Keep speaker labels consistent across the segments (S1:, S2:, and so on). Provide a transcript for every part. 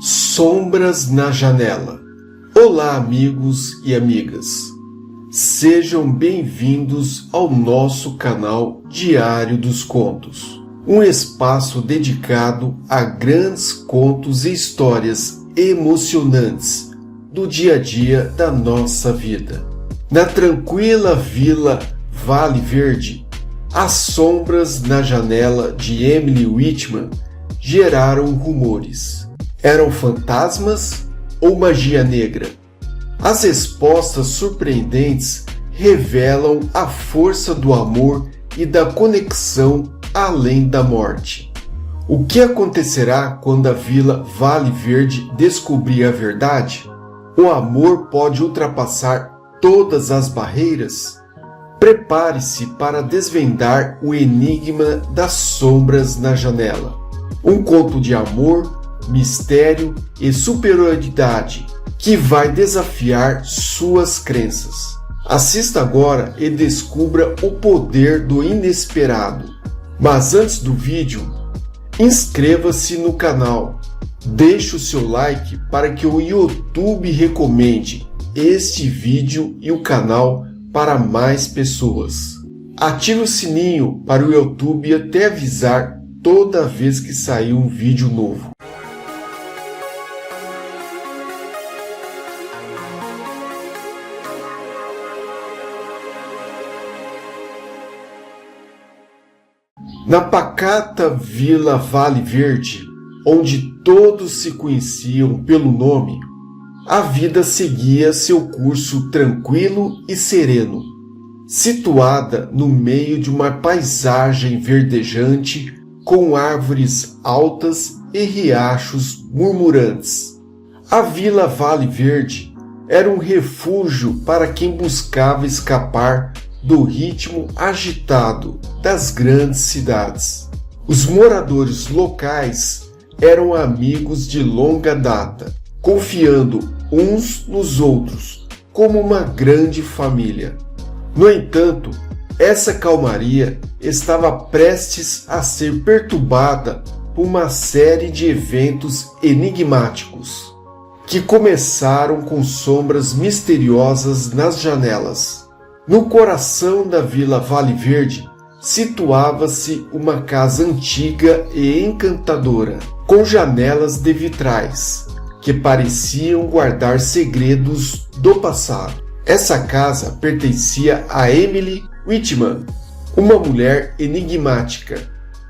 S1: Sombras na janela. Olá, amigos e amigas. Sejam bem-vindos ao nosso canal Diário dos Contos, um espaço dedicado a grandes contos e histórias emocionantes do dia a dia da nossa vida. Na tranquila vila Vale Verde, as sombras na janela de Emily Whitman geraram rumores. Eram fantasmas ou magia negra? As respostas surpreendentes revelam a força do amor e da conexão além da morte. O que acontecerá quando a Vila Vale Verde descobrir a verdade? O amor pode ultrapassar todas as barreiras? Prepare-se para desvendar o enigma das sombras na janela. Um conto de amor, mistério e superioridade que vai desafiar suas crenças. Assista agora e descubra o poder do inesperado. Mas antes do vídeo, inscreva-se no canal, deixe o seu like para que o YouTube recomende este vídeo e o canal para mais pessoas. Ative o sininho para o YouTube até avisar toda vez que sair um vídeo novo. Na pacata Vila Vale Verde, onde todos se conheciam pelo nome, a vida seguia seu curso tranquilo e sereno. Situada no meio de uma paisagem verdejante, com árvores altas e riachos murmurantes. A Vila Vale Verde era um refúgio para quem buscava escapar do ritmo agitado das grandes cidades. Os moradores locais eram amigos de longa data, confiando uns nos outros como uma grande família. No entanto, essa calmaria estava prestes a ser perturbada por uma série de eventos enigmáticos, que começaram com sombras misteriosas nas janelas. No coração da Vila Vale Verde situava-se uma casa antiga e encantadora, com janelas de vitrais, que pareciam guardar segredos do passado. Essa casa pertencia a Emily Whitman, uma mulher enigmática,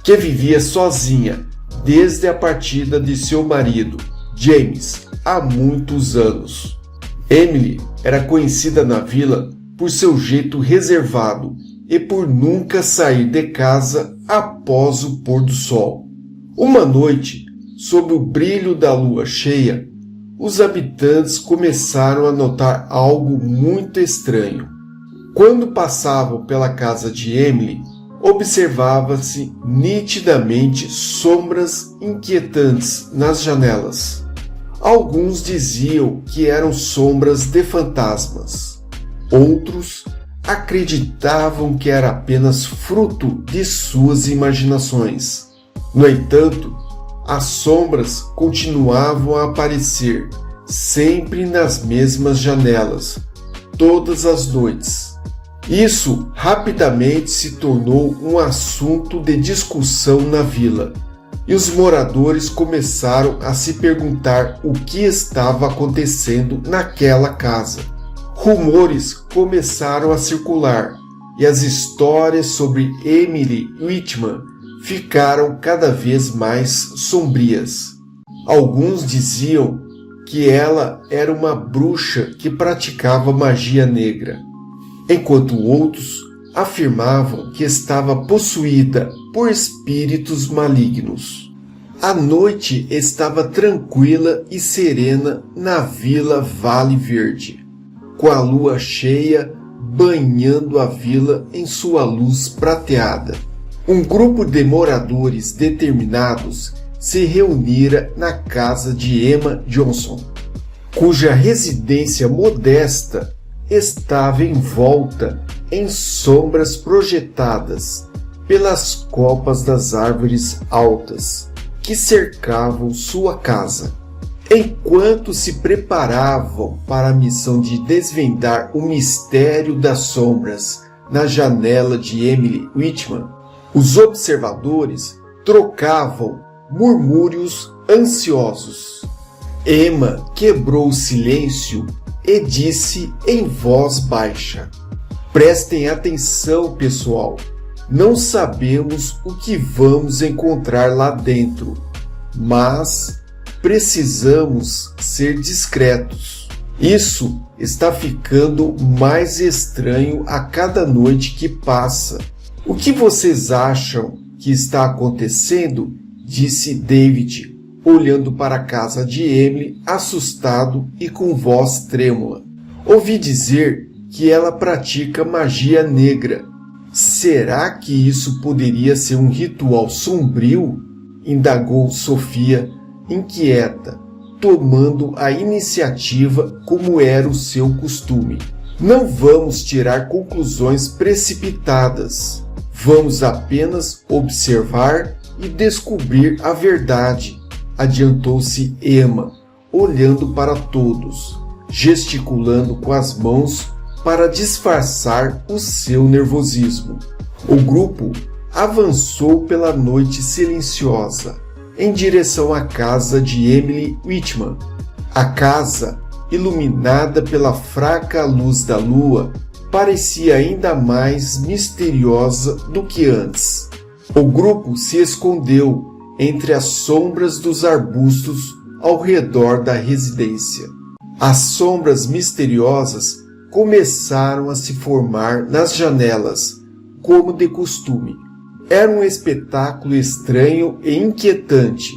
S1: que vivia sozinha desde a partida de seu marido, James, há muitos anos. Emily era conhecida na vila por seu jeito reservado e por nunca sair de casa após o pôr do sol. Uma noite, sob o brilho da lua cheia, os habitantes começaram a notar algo muito estranho. Quando passavam pela casa de Emily, observava-se nitidamente sombras inquietantes nas janelas. Alguns diziam que eram sombras de fantasmas. Outros acreditavam que era apenas fruto de suas imaginações. No entanto, as sombras continuavam a aparecer, sempre nas mesmas janelas, todas as noites. Isso rapidamente se tornou um assunto de discussão na vila, e os moradores começaram a se perguntar o que estava acontecendo naquela casa. Rumores começaram a circular, e as histórias sobre Emily Whitman ficaram cada vez mais sombrias. Alguns diziam que ela era uma bruxa que praticava magia negra, enquanto outros afirmavam que estava possuída por espíritos malignos. A noite estava tranquila e serena na Vila Vale Verde, com a lua cheia banhando a vila em sua luz prateada. Um grupo de moradores determinados se reunira na casa de Emma Johnson, cuja residência modesta estava envolta em sombras projetadas pelas copas das árvores altas. que cercavam sua casa. Enquanto se preparavam para a missão de desvendar o mistério das sombras na janela de Emily Whitman, os observadores trocavam murmúrios ansiosos. Emma quebrou o silêncio e disse em voz baixa: "Prestem atenção, pessoal. Não sabemos o que vamos encontrar lá dentro, mas precisamos ser discretos. Isso está ficando mais estranho a cada noite que passa. O que vocês acham que está acontecendo?" disse David, olhando para a casa de Emily, assustado e com voz trêmula. "Ouvi dizer que ela pratica magia negra. Será que isso poderia ser um ritual sombrio?" indagou Sofia, inquieta, tomando a iniciativa como era o seu costume. "Não vamos tirar conclusões precipitadas. Vamos apenas observar e descobrir a verdade", adiantou-se Emma, olhando para todos, gesticulando com as mãos para disfarçar o seu nervosismo. O grupo avançou pela noite silenciosa, em direção à casa de Emily Whitman. A casa, iluminada pela fraca luz da lua, parecia ainda mais misteriosa do que antes. O grupo se escondeu entre as sombras dos arbustos ao redor da residência. As sombras misteriosas começaram a se formar nas janelas, como de costume. Era um espetáculo estranho e inquietante,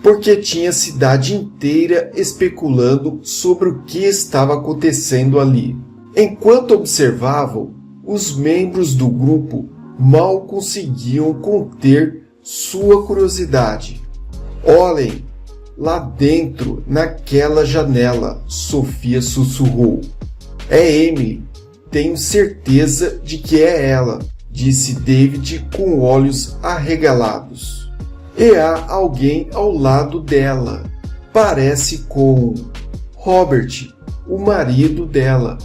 S1: porque tinha a cidade inteira especulando sobre o que estava acontecendo ali. Enquanto observavam, os membros do grupo mal conseguiam conter sua curiosidade. "Olhem, lá dentro, naquela janela", Sofia sussurrou. "É Emily, tenho certeza de que é ela", disse David com olhos arregalados. "E há alguém ao lado dela. Parece com Robert, o marido dela."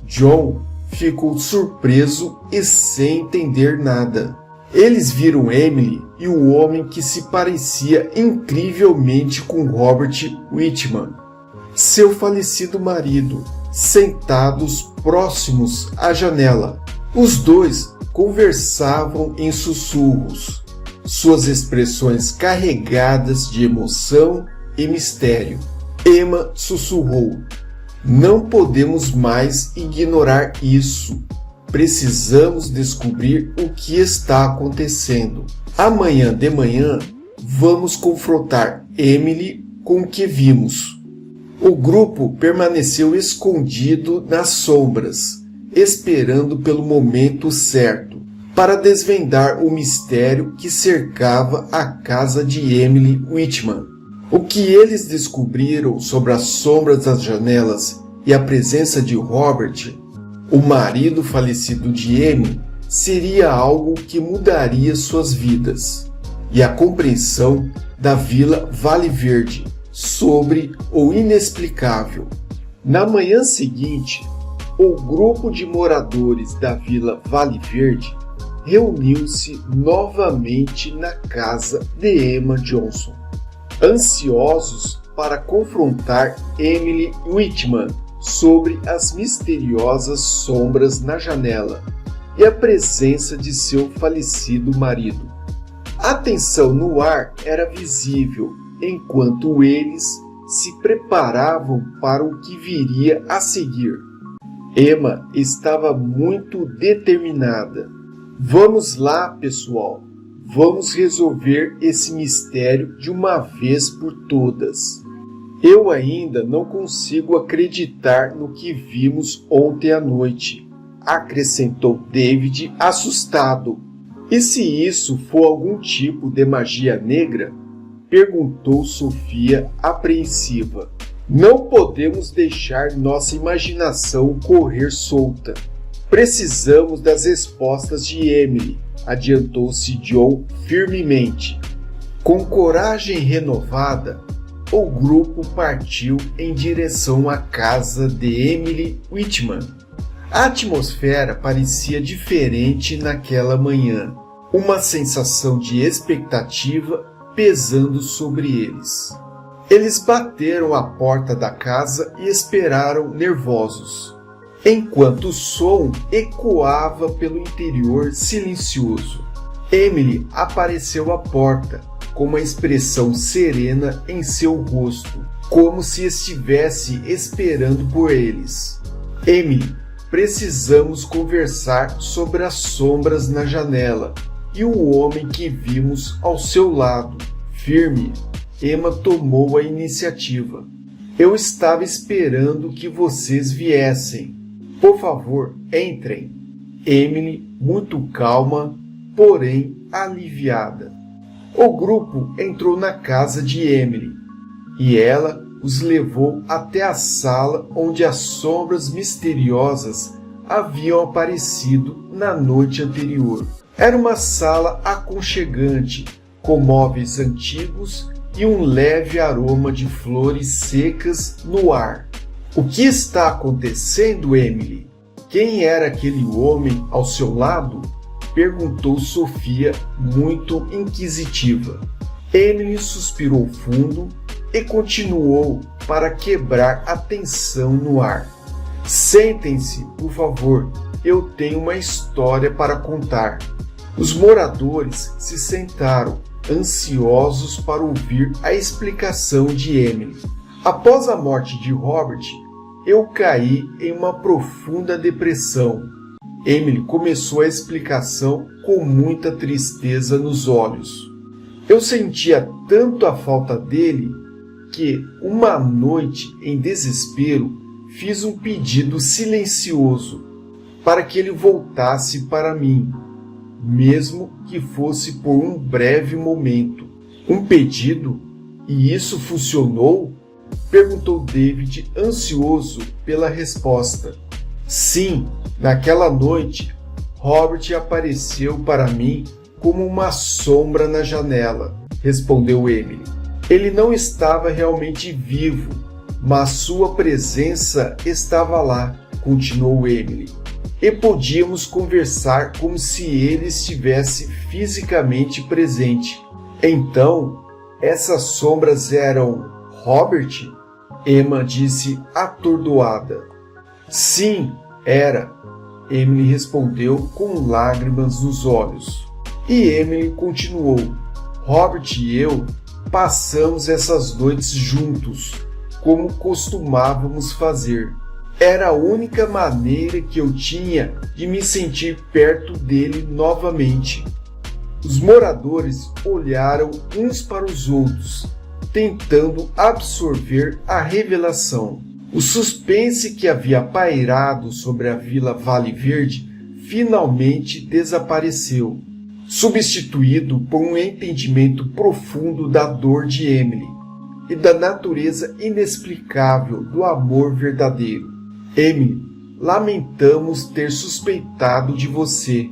S1: John ficou surpreso e sem entender nada. Eles viram Emily e o homem que se parecia incrivelmente com Robert Whitman, seu falecido marido, sentados próximos à janela. Os dois conversavam em sussurros, suas expressões carregadas de emoção e mistério. Emma sussurrou: "Não podemos mais ignorar isso. Precisamos descobrir o que está acontecendo. Amanhã de manhã, vamos confrontar Emily com o que vimos." O grupo permaneceu escondido nas sombras, esperando pelo momento certo para desvendar o mistério que cercava a casa de Emily Whitman. O que eles descobriram sobre as sombras das janelas e a presença de Robert, o marido falecido de Emily, seria algo que mudaria suas vidas, e a compreensão da Vila Vale Verde sobre o inexplicável. Na manhã seguinte, o grupo de moradores da Vila Vale Verde reuniu-se novamente na casa de Emma Johnson, ansiosos para confrontar Emily Whitman sobre as misteriosas sombras na janela e a presença de seu falecido marido. A tensão no ar era visível enquanto eles se preparavam para o que viria a seguir. Emma estava muito determinada. "Vamos lá, pessoal. Vamos resolver esse mistério de uma vez por todas. Eu ainda não consigo acreditar no que vimos ontem à noite", acrescentou David, assustado. "E se isso for algum tipo de magia negra?" perguntou Sofia, apreensiva. "Não podemos deixar nossa imaginação correr solta. Precisamos das respostas de Emily", adiantou-se John firmemente. Com coragem renovada, o grupo partiu em direção à casa de Emily Whitman. A atmosfera parecia diferente naquela manhã, uma sensação de expectativa pesando sobre eles. Eles bateram à porta da casa e esperaram nervosos, enquanto o som ecoava pelo interior silencioso. Emily apareceu à porta, com uma expressão serena em seu rosto, como se estivesse esperando por eles. Emily, precisamos conversar sobre as sombras na janela e o homem que vimos ao seu lado. Firme, Emma tomou a iniciativa. Eu estava esperando que vocês viessem. Por favor, entrem. Emily, muito calma, porém aliviada. O grupo entrou na casa de Emily e ela os levou até a sala onde as sombras misteriosas haviam aparecido na noite anterior. Era uma sala aconchegante, com móveis antigos e um leve aroma de flores secas no ar. O que está acontecendo, Emily? Quem era aquele homem ao seu lado? Perguntou Sofia, muito inquisitiva. Emily suspirou fundo e continuou para quebrar a tensão no ar. Sentem-se, por favor, eu tenho uma história para contar. Os moradores se sentaram, ansiosos para ouvir a explicação de Emily. Após a morte de Robert, eu caí em uma profunda depressão. Emily começou a explicação com muita tristeza nos olhos. Eu sentia tanto a falta dele que, uma noite, em desespero, fiz um pedido silencioso para que ele voltasse para mim, mesmo que fosse por um breve momento. Um pedido? E isso funcionou? Perguntou David, ansioso pela resposta. Sim, naquela noite, Robert apareceu para mim como uma sombra na janela, respondeu Emily. Ele não estava realmente vivo, mas sua presença estava lá, continuou Emily. E podíamos conversar como se ele estivesse fisicamente presente. Então, essas sombras eram Robert? Emma disse atordoada. Sim, era. Emily respondeu com lágrimas nos olhos. E Emily continuou. Robert e eu passamos essas noites juntos, como costumávamos fazer. Era a única maneira que eu tinha de me sentir perto dele novamente. Os moradores olharam uns para os outros, tentando absorver a revelação. O suspense que havia pairado sobre a Vila Vale Verde finalmente desapareceu, substituído por um entendimento profundo da dor de Emily e da natureza inexplicável do amor verdadeiro. Emily, lamentamos ter suspeitado de você.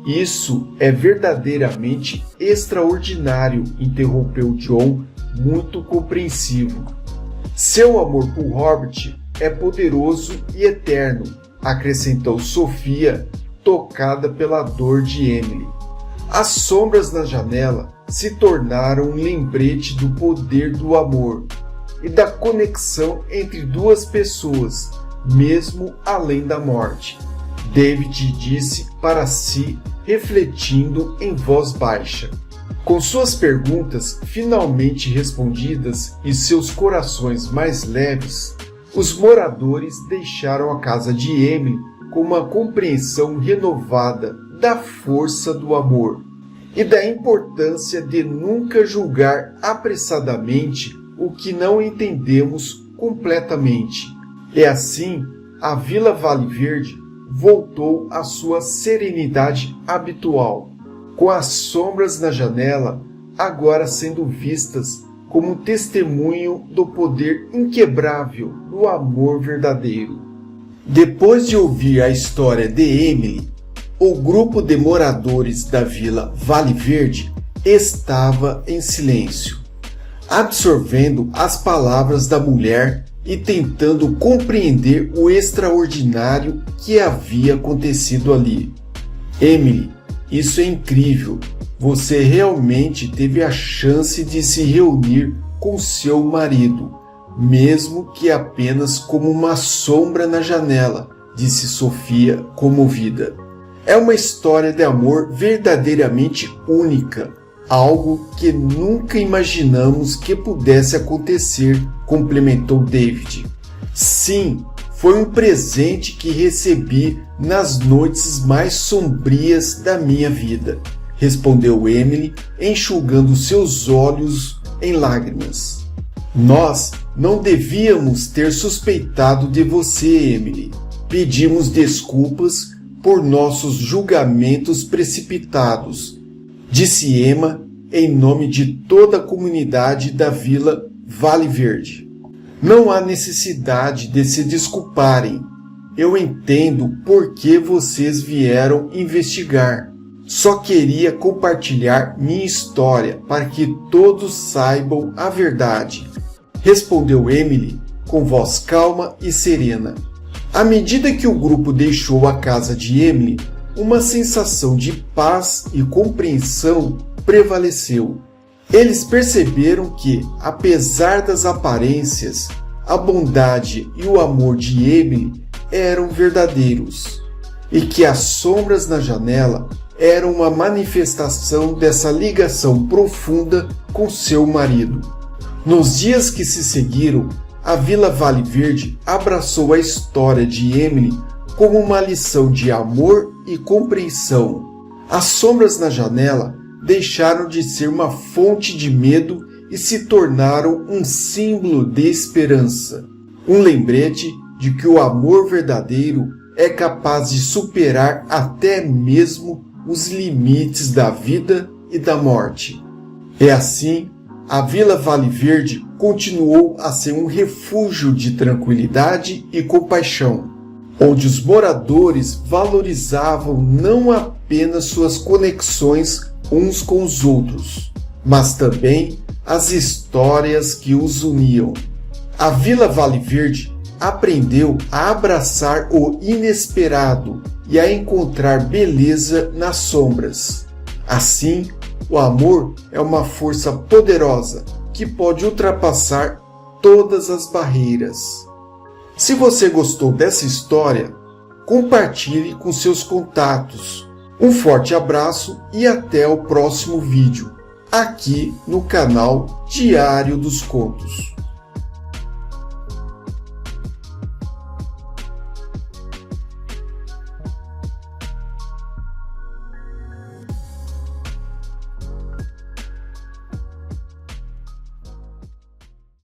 S1: Isso é verdadeiramente extraordinário, interrompeu John, muito compreensivo. Seu amor por Robert é poderoso e eterno, acrescentou Sofia, tocada pela dor de Emily. As sombras na janela se tornaram um lembrete do poder do amor e da conexão entre duas pessoas, mesmo além da morte. David disse para si, refletindo em voz baixa. Com suas perguntas finalmente respondidas e seus corações mais leves, os moradores deixaram a casa de Emily com uma compreensão renovada da força do amor e da importância de nunca julgar apressadamente o que não entendemos completamente. E assim, a Vila Vale Verde voltou à sua serenidade habitual, com as sombras na janela agora sendo vistas como um testemunho do poder inquebrável do amor verdadeiro. Depois de ouvir a história de Emily, o grupo de moradores da Vila Vale Verde estava em silêncio, absorvendo as palavras da mulher e tentando compreender o extraordinário que havia acontecido ali. Emily, isso é incrível. Você realmente teve a chance de se reunir com seu marido, mesmo que apenas como uma sombra na janela, disse Sofia, comovida. É uma história de amor verdadeiramente única, algo que nunca imaginamos que pudesse acontecer, complementou David. Sim, foi um presente que recebi nas noites mais sombrias da minha vida, respondeu Emily, enxugando seus olhos em lágrimas. Nós não devíamos ter suspeitado de você, Emily. Pedimos desculpas por nossos julgamentos precipitados, disse Emma em nome de toda a comunidade da Vila Vale Verde. Não há necessidade de se desculparem. Eu entendo por que vocês vieram investigar. Só queria compartilhar minha história para que todos saibam a verdade, respondeu Emily com voz calma e serena. À medida que o grupo deixou a casa de Emily, uma sensação de paz e compreensão prevaleceu. Eles perceberam que, apesar das aparências, a bondade e o amor de Emily eram verdadeiros, e que as sombras na janela eram uma manifestação dessa ligação profunda com seu marido. Nos dias que se seguiram, a Vila Vale Verde abraçou a história de Emily como uma lição de amor e compreensão. As sombras na janela deixaram de ser uma fonte de medo e se tornaram um símbolo de esperança. Um lembrete de que o amor verdadeiro é capaz de superar até mesmo os limites da vida e da morte. É assim, a Vila Vale Verde continuou a ser um refúgio de tranquilidade e compaixão, onde os moradores valorizavam não apenas suas conexões uns com os outros, mas também as histórias que os uniam. A Vila Vale Verde aprendeu a abraçar o inesperado e a encontrar beleza nas sombras. Assim, o amor é uma força poderosa que pode ultrapassar todas as barreiras. Se você gostou dessa história, compartilhe com seus contatos. Um forte abraço e até o próximo vídeo, aqui no canal Diário dos Contos.